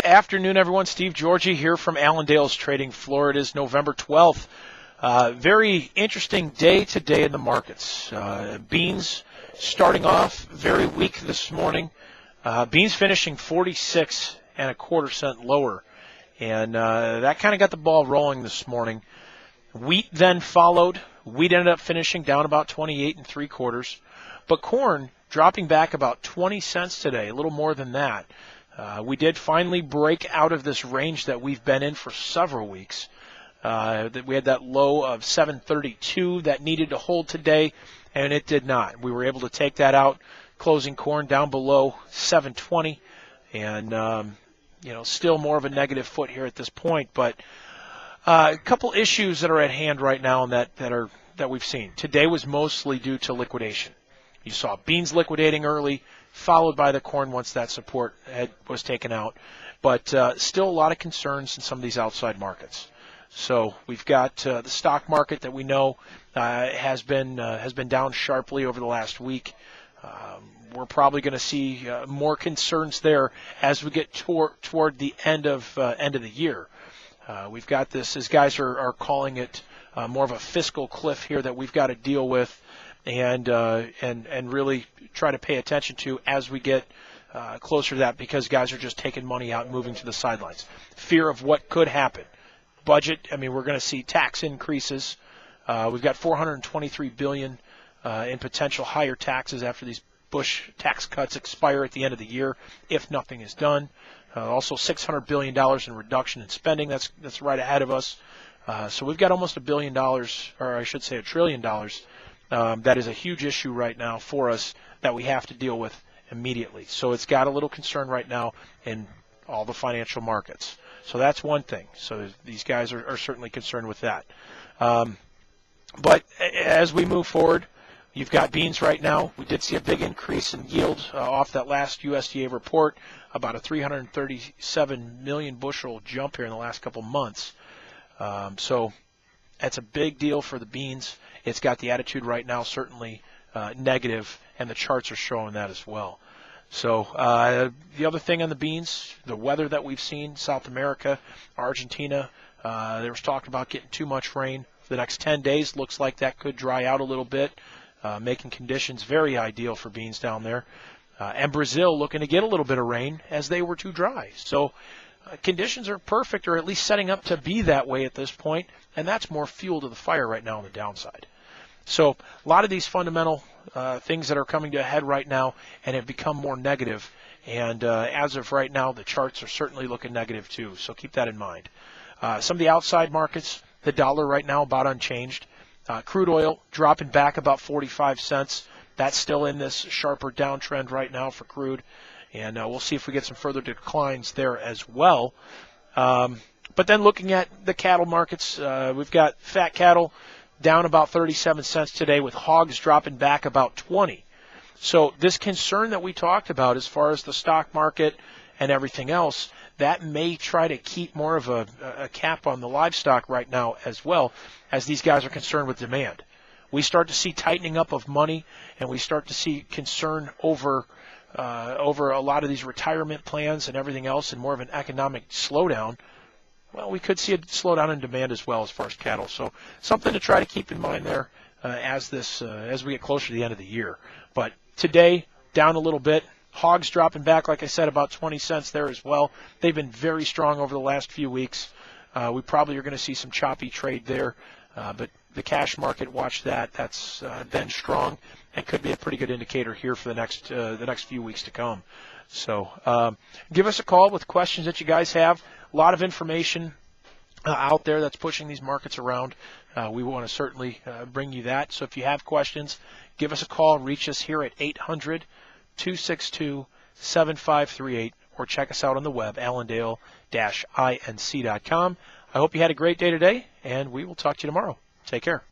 afternoon, everyone. Steve Georgie here from Allendale's Trading Floor. It is November 12th. Very interesting day today in the markets. Beans starting off very weak this morning. Beans finishing 46 and a quarter cent lower. And that kind of got the ball rolling this morning. Wheat then followed. Wheat ended up finishing down about 28 and three quarters. But corn dropping back about 20 cents today, a little more than that. We did finally break out of this range that we've been in for several weeks. We had that low of 732 that needed to hold today, and it did not. We were able to take that out, closing corn down below 720, and still more of a negative foot here at this point. But a couple issues that are at hand right now and that we've seen. Today was mostly due to liquidation. You saw beans liquidating early, followed by the corn once that support was taken out. But still a lot of concerns in some of these outside markets. So we've got the stock market that we know has been down sharply over the last week. We're probably going to see more concerns there as we get toward the end of the year. We've got this, as guys are calling it, more of a fiscal cliff here that we've got to deal with. And really try to pay attention to as we get closer to that, because guys are just taking money out and moving to the sidelines. Fear of what could happen. Budget, we're going to see tax increases. We've got $423 billion in potential higher taxes after these Bush tax cuts expire at the end of the year, if nothing is done. Also $600 billion in reduction in spending. That's right ahead of us. So we've got almost $1 billion, or I should say $1 trillion. That is a huge issue right now for us that we have to deal with immediately. So it's got a little concern right now in all the financial markets. So that's one thing. So these guys are certainly concerned with that. But as we move forward, you've got beans right now. We did see a big increase in yield off that last USDA report, about a 337 million bushel jump here in the last couple months. So that's a big deal for the beans. It's got the attitude right now certainly negative, and the charts are showing that as well. So the other thing on the beans, the weather that we've seen, South America, Argentina, there was talk about getting too much rain for the next 10 days. Looks like that could dry out a little bit, making conditions very ideal for beans down there. And Brazil looking to get a little bit of rain as they were too dry. So conditions are perfect, or at least setting up to be that way at this point, and that's more fuel to the fire right now on the downside. So a lot of these fundamental things that are coming to a head right now and have become more negative, and as of right now, the charts are certainly looking negative too, so keep that in mind. Some of the outside markets, the dollar right now about unchanged. Crude oil dropping back about 45 cents. That's still in this sharper downtrend right now for crude. And we'll see if we get some further declines there as well. But then looking at the cattle markets, we've got fat cattle down about 37 cents today, with hogs dropping back about 20. So this concern that we talked about as far as the stock market and everything else, that may try to keep more of a cap on the livestock right now as well, as these guys are concerned with demand. We start to see tightening up of money, and we start to see concern over a lot of these retirement plans and everything else, and more of an economic slowdown. Well, we could see a slowdown in demand as well as far as cattle. So something to try to keep in mind there as we get closer to the end of the year. But today, down a little bit. Hogs dropping back, like I said, about 20 cents there as well. They've been very strong over the last few weeks. We probably are going to see some choppy trade there. But the cash market, watch that. That's been strong and could be a pretty good indicator here for the next few weeks to come. So give us a call with questions that you guys have. A lot of information out there that's pushing these markets around. We want to certainly bring you that. So if you have questions, give us a call. Reach us here at 800-262-7538, or check us out on the web, allendale-inc.com. I hope you had a great day today, and we will talk to you tomorrow. Take care.